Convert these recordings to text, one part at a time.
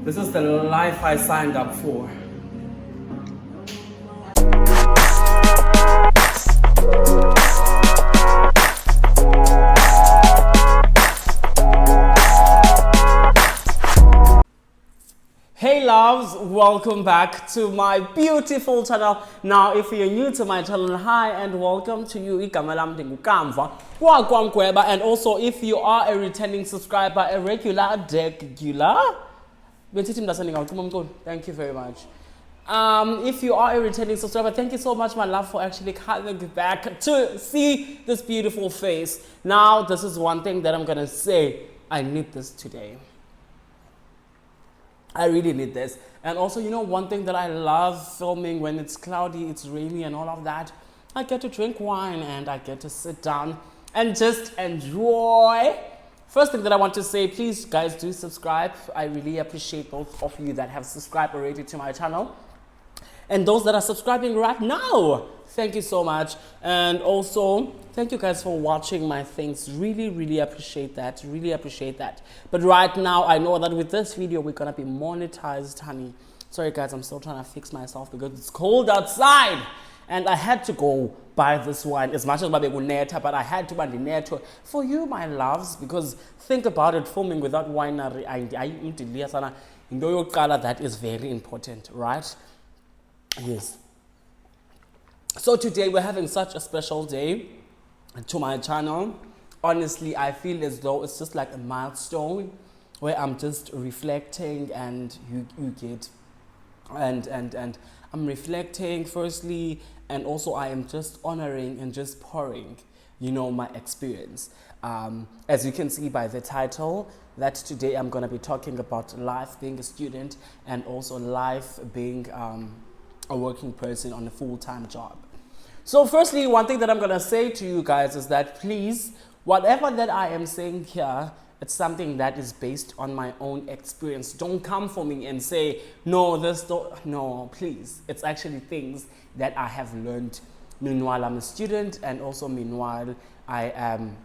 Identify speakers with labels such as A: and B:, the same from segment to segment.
A: This is the life I signed up for. Hey loves, welcome back to my beautiful channel. Now if you're new to my channel, hi and welcome to you. And also if you are a returning subscriber, a regular, thank you very much. If you are a returning subscriber, thank you so much, my love, for actually coming back to see this beautiful face. Now this is one thing that I'm gonna say, I need this today. I really need this. And also, you know, one thing that I love filming when it's cloudy, it's rainy and all of that, I get to drink wine and I get to sit down and just enjoy. First thing that I want to say, please guys do subscribe. I really appreciate those of you that have subscribed already to my channel. And those that are subscribing right now, thank you so much. And also, thank you guys for watching my things. Really appreciate that. Really appreciate that. But right now, I know that with this video, we're going to be monetized, honey. Sorry, guys, I'm still trying to fix myself because it's cold outside. And I had to go buy this wine as much as my baby neta, but I had to buy the neta for you, my loves, because think about it, filming without winery, that is very important, right? Yes. So today we're having such a special day to my channel. Honestly, I feel as though it's just like a milestone where I'm just reflecting and you get and I'm reflecting firstly, and also I am just honoring and just pouring, you know, my experience. As you can see by the title, that today I'm going to be talking about life being a student and also life being a working person on a full-time job. So firstly, one thing that I'm going to say to you guys is that please, whatever that I am saying here, it's something that is based on my own experience. Don't come for me and say, no, no, please. It's actually things that I have learned meanwhile I'm a student and also meanwhile I am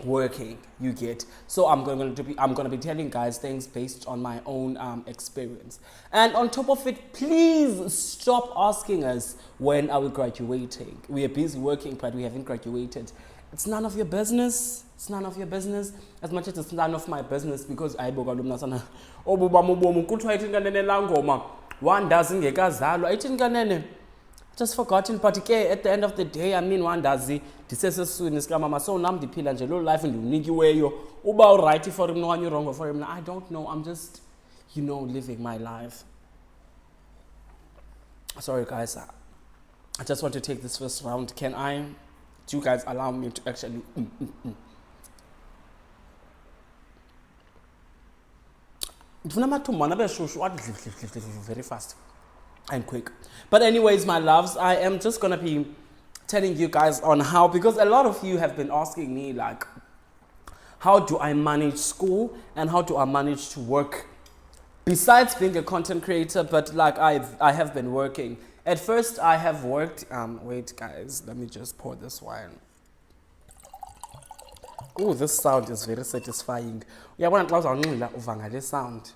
A: working, you get. So I'm going to be telling guys things based on my own experience. And on top of it, please stop asking us when are we graduating. We are busy working, but we haven't graduated. It's none of your business. It's none of your business, as much as it's none of my business, because I one doesn't just forgotten, but at the end of the day, I mean, one does it. This is soon is mama so nam the pill and life and you way you right for him, no one wrong for him. I don't know. I'm just, you know, living my life. Sorry, guys. I just want to take this first round. Do you guys allow me to actually? Very fast and quick. But anyways, my loves, I am just gonna be telling you guys on how, because a lot of you have been asking me like, how do I manage school and how do I manage to work besides being a content creator? But like I have been working. At first I have worked, wait guys, let me just pour this wine. Oh, this sound is very satisfying. Yeah, when I this sound,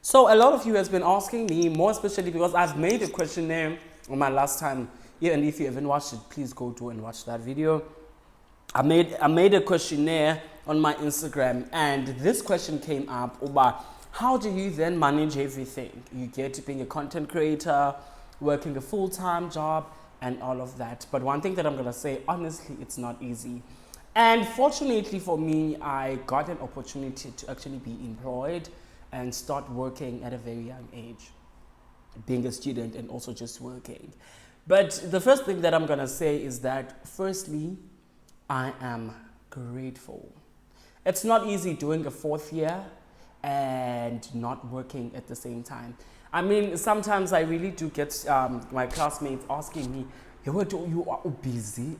A: so a lot of you has been asking me, more especially because I've made a questionnaire on my last time. Yeah, and if you haven't watched it, please go to and watch that video. I made a questionnaire on my Instagram, and this question came up about how do you then manage everything? You get to being a content creator, working a full-time job, and all of that. But one thing that I'm gonna say, honestly, it's not easy. And fortunately for me, I got an opportunity to actually be employed and start working at a very young age, being a student and also just working. But the first thing that I'm gonna say is that firstly, I am grateful. It's not easy doing a fourth year and not working at the same time. I mean, sometimes I really do get my classmates asking me, you are busy,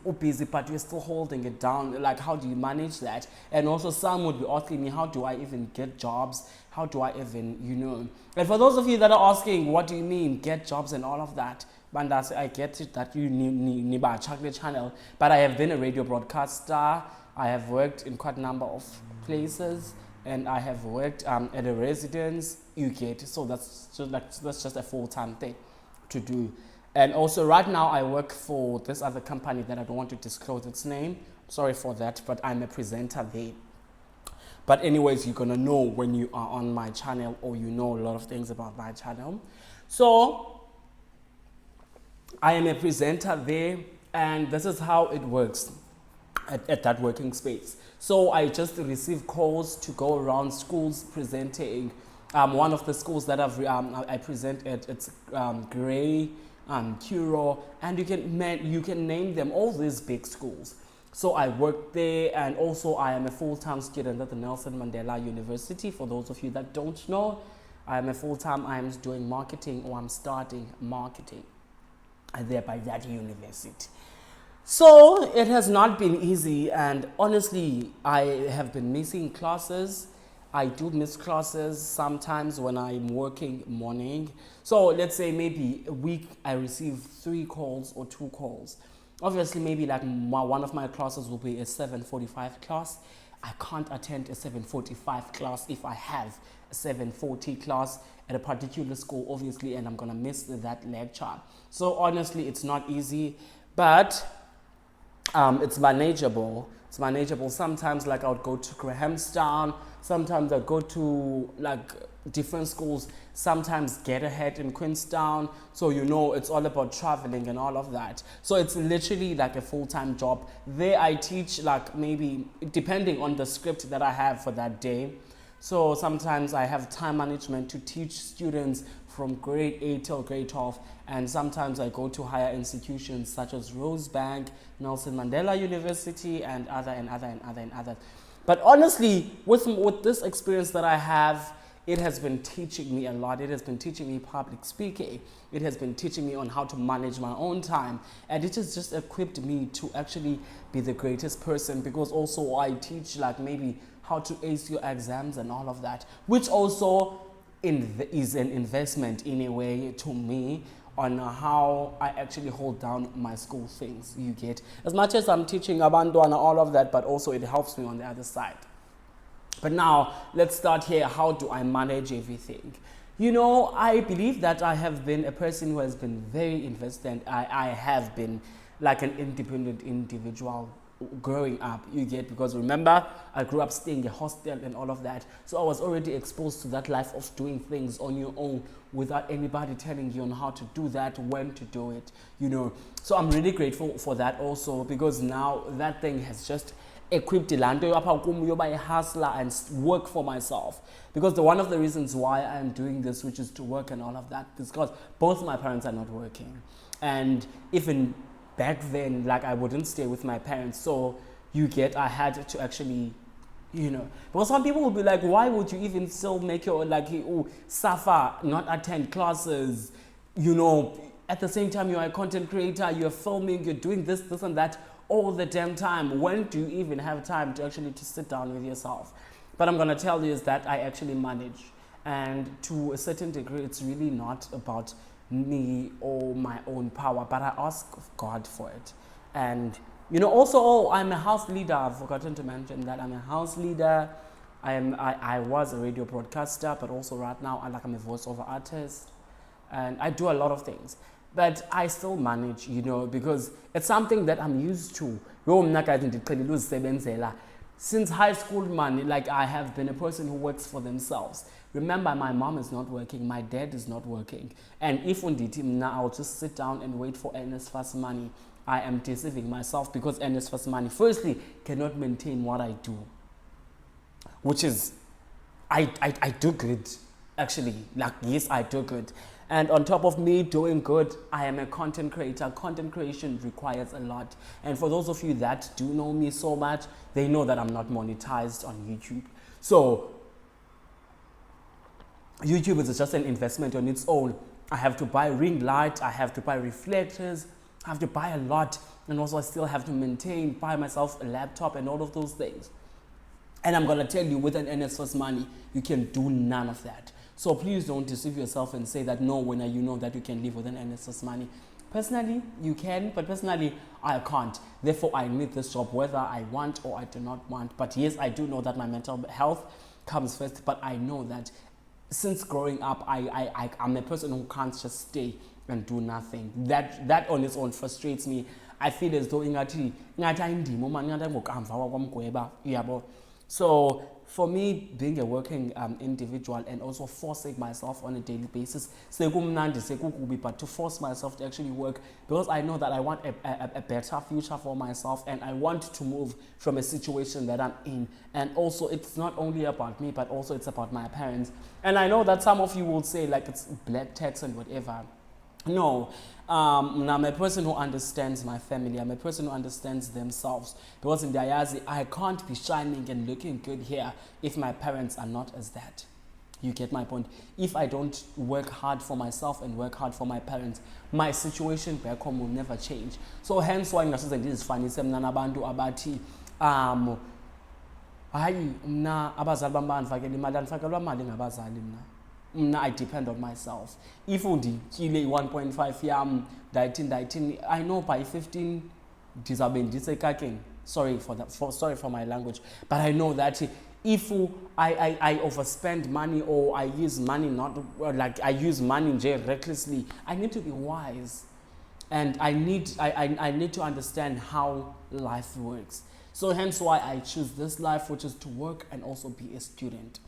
A: but you're still holding it down. Like, how do you manage that? And also some would be asking me, how do I even get jobs? How do I even, you know? And for those of you that are asking, what do you mean, get jobs and all of that? Bandas, I get it that you need a chocolate channel, but I have been a radio broadcaster. I have worked in quite a number of places, and I have worked at a residence. You get, so that's just a full-time thing to do. And also right now I work for this other company that I don't want to disclose its name. Sorry for that, but I'm a presenter there. But anyways, you're gonna know when you are on my channel, or you know a lot of things about my channel. So I am a presenter there, and this is how it works at that working space. So I just receive calls to go around schools presenting. One of the schools that I present at, it's Gray, Curo, and you can name them, all these big schools. So I work there, and also I am a full-time student at the Nelson Mandela University. For those of you that don't know, I am doing marketing, or I'm starting marketing there by that university. So it has not been easy, and honestly, I have been missing classes. I do miss classes sometimes when I'm working morning. So let's say maybe a week I receive 3 calls or 2 calls. Obviously, maybe like one of my classes will be a 7:45 class. I can't attend a 7:45 class if I have a 7:40 class at a particular school, obviously, and I'm gonna miss that lecture. So honestly, it's not easy, but it's manageable. It's manageable. Sometimes, like, I would go to Grahamstown. Sometimes I go to like different schools. Sometimes Get Ahead in Queenstown. So it's all about traveling and all of that. So it's literally like a full-time job. There I teach, like, maybe depending on the script that I have for that day. So sometimes I have time management to teach students from grade 8 till grade 12, and sometimes I go to higher institutions such as Rosebank, Nelson Mandela University, and other. But honestly, with this experience that I have, it has been teaching me a lot. It has been teaching me public speaking. It has been teaching me on how to manage my own time. And it has just equipped me to actually be the greatest person, because also I teach, like, maybe how to ace your exams and all of that, which also is an investment in a way to me on how I actually hold down my school things. You get, as much as I'm teaching abantwana and all of that, but also it helps me on the other side. But now let's start here. How do I manage everything? I believe that I have been a person who has been very invested. I have been like an independent individual growing up, you get, because remember, I grew up staying in a hostel and all of that. So I was already exposed to that life of doing things on your own without anybody telling you on how to do that, when to do it, So I'm really grateful for that also, because now that thing has just equipped a hustler and work for myself. Because one of the reasons why I'm doing this, which is to work and all of that, is because both my parents are not working. And even back then, like, I wouldn't stay with my parents, so I had to actually, because some people will be like, why would you even still make your, like, suffer, not attend classes, at the same time you're a content creator, you're filming, you're doing this and that all the damn time. When do you even have time to actually to sit down with yourself? But I'm gonna tell you is that I actually manage, and to a certain degree, it's really not about me or my own power, but I ask God for it. And also, I'm a house leader. I've forgotten to mention that I'm a house leader. I was a radio broadcaster, but also right now I'm a voiceover artist, and I do a lot of things. But I still manage, because it's something that I'm used to. Since high school, man, like, I have been a person who works for themselves. Remember, my mom is not working, my dad is not working. And if on the team now, I'll just sit down and wait for NSFAS money, I am deceiving myself, because NSFAS money, firstly, cannot maintain what I do. Which is, I do good, actually. Like, yes, I do good. And on top of me doing good, I am a content creator. Content creation requires a lot. And for those of you that do know me so much, they know that I'm not monetized on YouTube. So YouTube is just an investment on its own. I have to buy ring light, I have to buy reflectors, I have to buy a lot. And also I still have to buy myself a laptop and all of those things. And I'm gonna tell you, with an NSFAS money, you can do none of that. So please don't deceive yourself and say that, no, when you know that you can live with an NSFAS money. Personally, you can, but personally, I can't. Therefore, I need this job whether I want or I do not want. But yes, I do know that my mental health comes first, but I know that since growing up, I'm a person who can't just stay and do nothing. That on its own frustrates me. I feel as though so for me, being a working individual and also forcing myself on a daily basis, but to force myself to actually work, because I know that I want a better future for myself, and I want to move from a situation that I'm in. And also, it's not only about me, but also it's about my parents. And I know that some of you will say like it's black tax and whatever. No, I'm a person who understands my family. I'm a person who understands themselves. Because in Dayazi, I can't be shining and looking good here if my parents are not as that. You get my point? If I don't work hard for myself and work hard for my parents, my situation back home will never change. So hence why this is funny. Abati I depend on myself. If undi kile 1.5 yam 19, I know by 15 sorry for that, sorry for my language, but I know that if I overspend money or I use money like I use money recklessly, I need to be wise, and I need to understand how life works. So hence why I choose this life, which is to work and also be a student.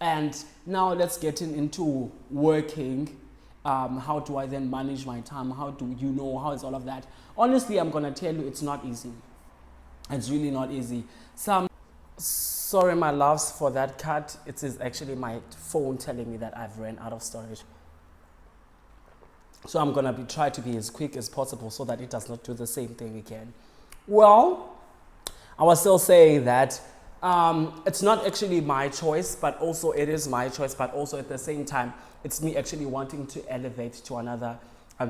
A: And now let's get into working. How do I then manage my time? How do you know? How is all of that? Honestly, I'm going to tell you it's not easy. It's really not easy. Sorry, my loves, for that cut. It is actually my phone telling me that I've ran out of storage. So I'm going to try to be as quick as possible so that it does not do the same thing again. Well, I was still saying that it's not actually my choice, but also it is my choice, but also at the same time, it's me actually wanting to elevate to another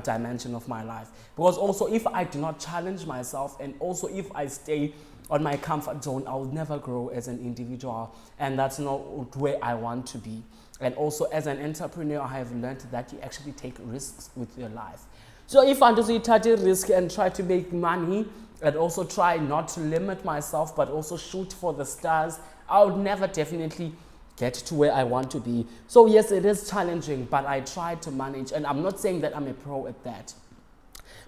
A: dimension of my life. Because also if I do not challenge myself, and also if I stay on my comfort zone, I will never grow as an individual, and that's not where I want to be. And also as an entrepreneur, I have learned that you actually take risks with your life. So if I just take a risk and try to make money, and also try not to limit myself, but also shoot for the stars, I would never definitely get to where I want to be. So yes, it is challenging, but I try to manage, and I'm not saying that I'm a pro at that.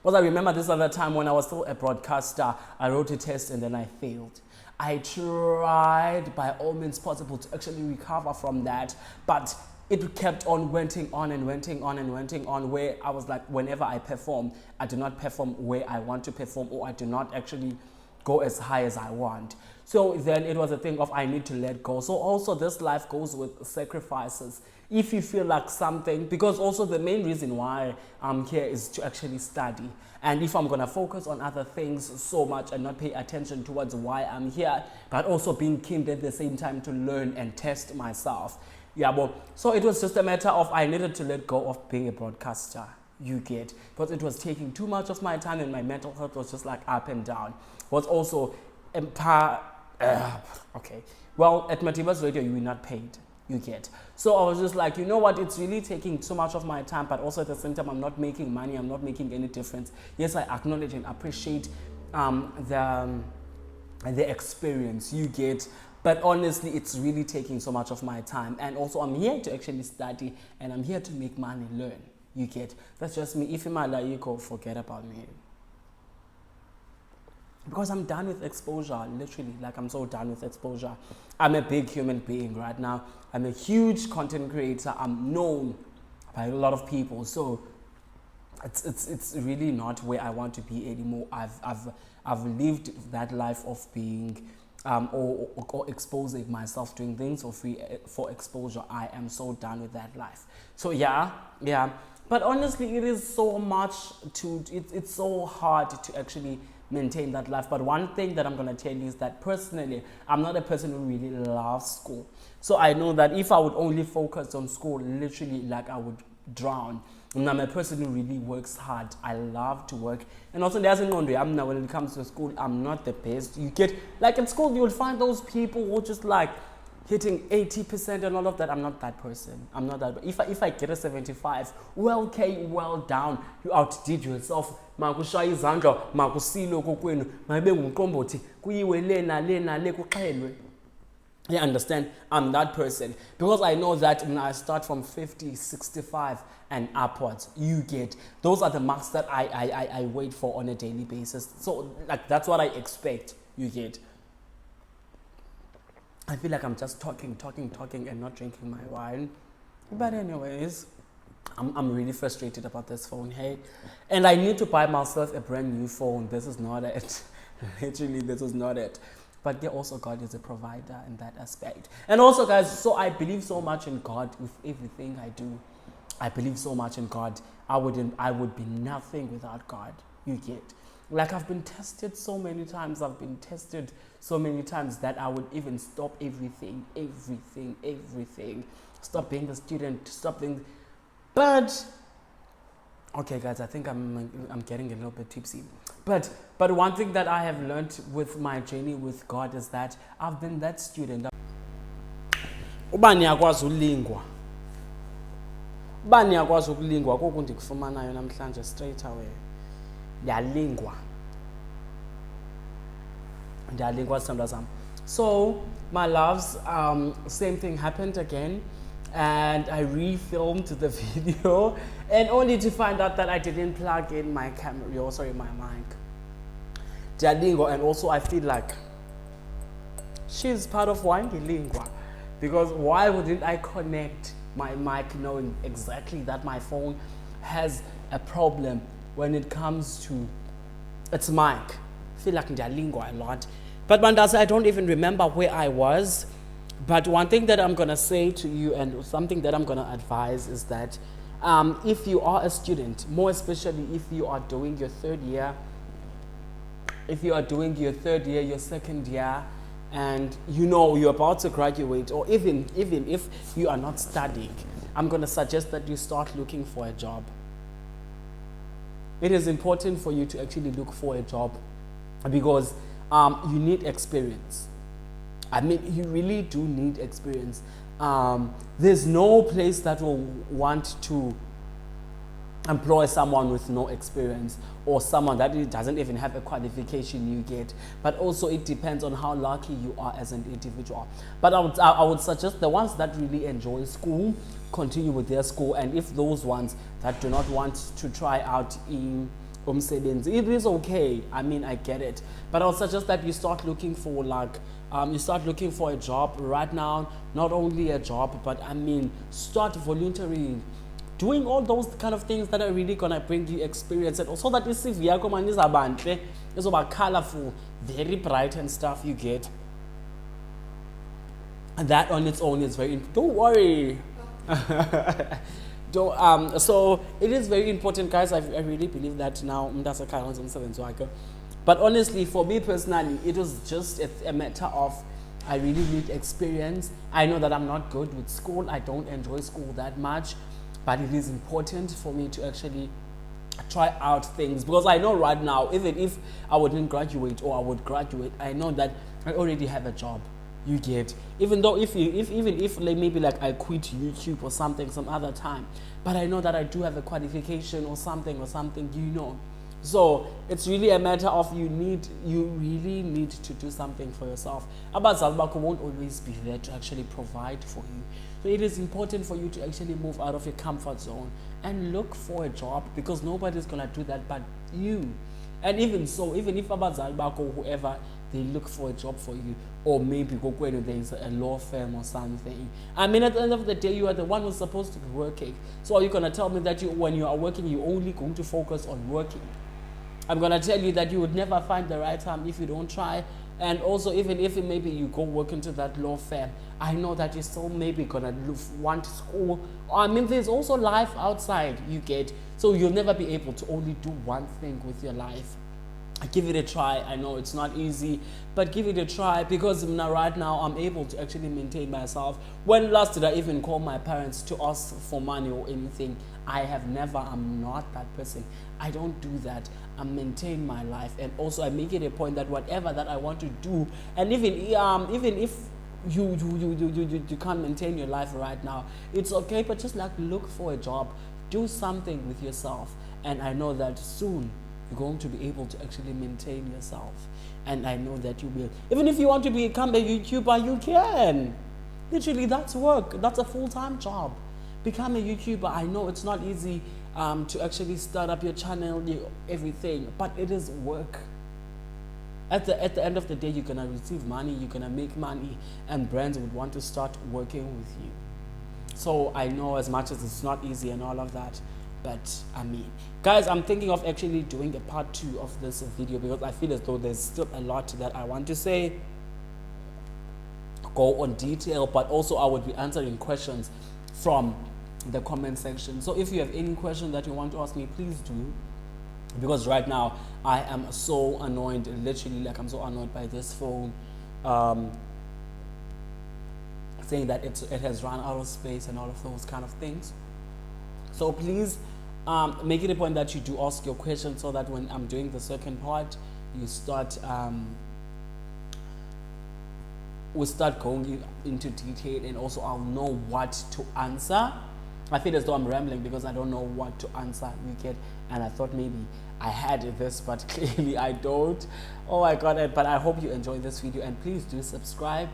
A: But I remember this other time when I was still a broadcaster, I wrote a test and then I failed. I tried by all means possible to actually recover from that, but it kept on went on, where I was like, whenever I perform, I do not perform where I want to perform, or I do not actually go as high as I want. So then it was a thing of I need to let go. So also this life goes with sacrifices. If you feel like something, because also the main reason why I'm here is to actually study. And if I'm going to focus on other things so much and not pay attention towards why I'm here, but also being keen at the same time to learn and test myself. Yeah, but so it was just a matter of I needed to let go of being a broadcaster, you get, because it was taking too much of my time and my mental health was just like up and down. Was also okay. Well, at Matiba's Radio, you were not paid, you get. So I was just like, you know what, it's really taking too much of my time, but also at the same time, I'm not making money, I'm not making any difference. Yes, I acknowledge and appreciate the experience, you get. But honestly, it's really taking so much of my time. And also, I'm here to actually study, and I'm here to make money, learn. You get. That's just me. If you're my like, you go, forget about me. Because I'm done with exposure, literally. Like, I'm so done with exposure. I'm a big human being right now. I'm a huge content creator. I'm known by a lot of people. So it's really not where I want to be anymore. I've lived that life of being or exposing myself, doing things for exposure. I am so done with that life. So yeah. But honestly, it is so much it's so hard to actually maintain that life. But one thing that I'm going to tell you is that personally, I'm not a person who really loves school. So I know that if I would only focus on school, literally like I would drown. And I'm a person who really works hard. I love to work. And also, there's no way when it comes to school, I'm not the best. You get, like in school, you'll find those people who just like, hitting 80% and all of that. I'm not that person. I'm not that. If I get a 75, well, okay, well done. You outdid yourself. Makushaya izandla, makusilo kokwenu, mayibe ngumqombothi, kuyiwe lena le kuxhelwe. You understand? I'm that person. Because I know that when I start from 50, 65 and upwards, you get, those are the marks that I wait for on a daily basis. So like that's what I expect, you get. I feel like I'm just talking and not drinking my wine. But anyways, I'm really frustrated about this phone, hey? And I need to buy myself a brand new phone. This is not it. Literally, this is not it. But yeah, also God is a provider in that aspect. And also, guys, so I believe so much in God with everything I do. I believe so much in God. I would be nothing without God. You get. Like I've been tested so many times. I've been tested so many times that I would even stop everything. Stop being a student. Stop being. But okay, guys, I think I'm getting a little bit tipsy. But one thing that I have learned with my journey with God is that I've been that student. Ubani yakwazi ulingwa. Ubani yakwazi ukulingwa koku ndikufumanayo namhlanje straight away. Ndiyalingwa sithandwa sam. So my loves, same thing happened again. And I refilmed the video and only to find out that I didn't plug in my camera, my mic. Jalingo, and also I feel like she's part of Wangi Lingua, because why wouldn't I connect my mic knowing exactly that my phone has a problem when it comes to its mic? I feel like Jalingo a lot. But Mandasa, I don't even remember where I was. But one thing that I'm going to say to you and something that I'm going to advise is that if you are a student, more especially if you are doing your third year, your second year, and you know you're about to graduate, or even if you are not studying, I'm going to suggest that you start looking for a job. It is important for you to actually look for a job because you need experience. I mean, you really do need experience. There's no place that will want to employ someone with no experience or someone that doesn't even have a qualification you get. But also it depends on how lucky you are as an individual. But I would suggest the ones that really enjoy school, continue with their school. And if those ones that do not want to try out in it is okay. I mean, I get it. But I would suggest that you start looking for a job right now. Not only a job, but I mean, start volunteering, doing all those kind of things that are really gonna bring you experience, and also that is about colorful, very bright and stuff you get. And that on its own is very. Don't worry. So it is very important, guys. I really believe that now. But honestly, for me personally, it was just a matter of I really need experience. I know that I'm not good with school. I don't enjoy school that much. But it is important for me to actually try out things. Because I know right now, even if I wouldn't graduate or I would graduate, I know that I already have a job. You get, even though if like maybe like I quit YouTube or something some other time, but I know that I do have a qualification or something, you know. So it's really a matter of you really need to do something for yourself. Abazali bakho won't always be there to actually provide for you. So it is important for you to actually move out of your comfort zone and look for a job, because nobody's gonna do that but you. And even so, even if abazali bakho, whoever, they look for a job for you, or maybe there's a law firm or something. I mean, at the end of the day, you are the one who's supposed to be working. So are you going to tell me that when you are working, you're only going to focus on working? I'm going to tell you that you would never find the right time if you don't try. And also, even if maybe you go work into that law firm, I know that you're still maybe going to want school. I mean, there's also life outside, you get. So you'll never be able to only do one thing with your life. Give it a try. I know it's not easy, but give it a try, because now right now I'm able to actually maintain myself. When last did I even call my parents to ask for money or anything? I have never. I'm not that person. I don't do that. I maintain my life, and also I make it a point that whatever that I want to do, and even if you can't maintain your life right now. It's okay, but just like look for a job, do something with yourself, and I know that soon you're going to be able to actually maintain yourself. And I know that you will. Even if you want to become a YouTuber, you can. Literally, that's work. That's a full-time job. Become a YouTuber. I know it's not easy to actually start up your channel, everything, but it is work. At the end of the day, you're gonna receive money, you're gonna make money, and brands would want to start working with you. So I know, as much as it's not easy and all of that, but I mean, guys, I'm thinking of actually doing a part 2 of this video, because I feel as though there's still a lot that I want to say, go on detail, but also I would be answering questions from the comment section. So if you have any question that you want to ask me, please do, because right now I am so annoyed, literally, like, I'm so annoyed by this phone saying that it has run out of space and all of those kind of things. So please make it a point that you do ask your questions, so that when I'm doing the second part, you start we start going into detail, and also I'll know what to answer. I feel as though I'm rambling because I don't know what to answer, and I thought maybe I had this, but clearly I don't. Oh my god. But I hope you enjoyed this video, and please do subscribe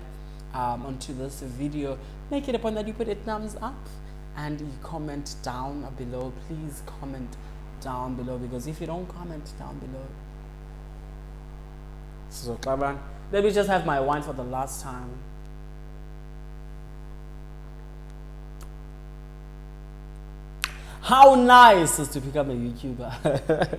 A: onto this video. Make it a point that you put a thumbs up, and you comment down below. Please comment down below, because if you don't comment down below, so clever. Let me just have my wine for the last time. How nice is to become a YouTuber.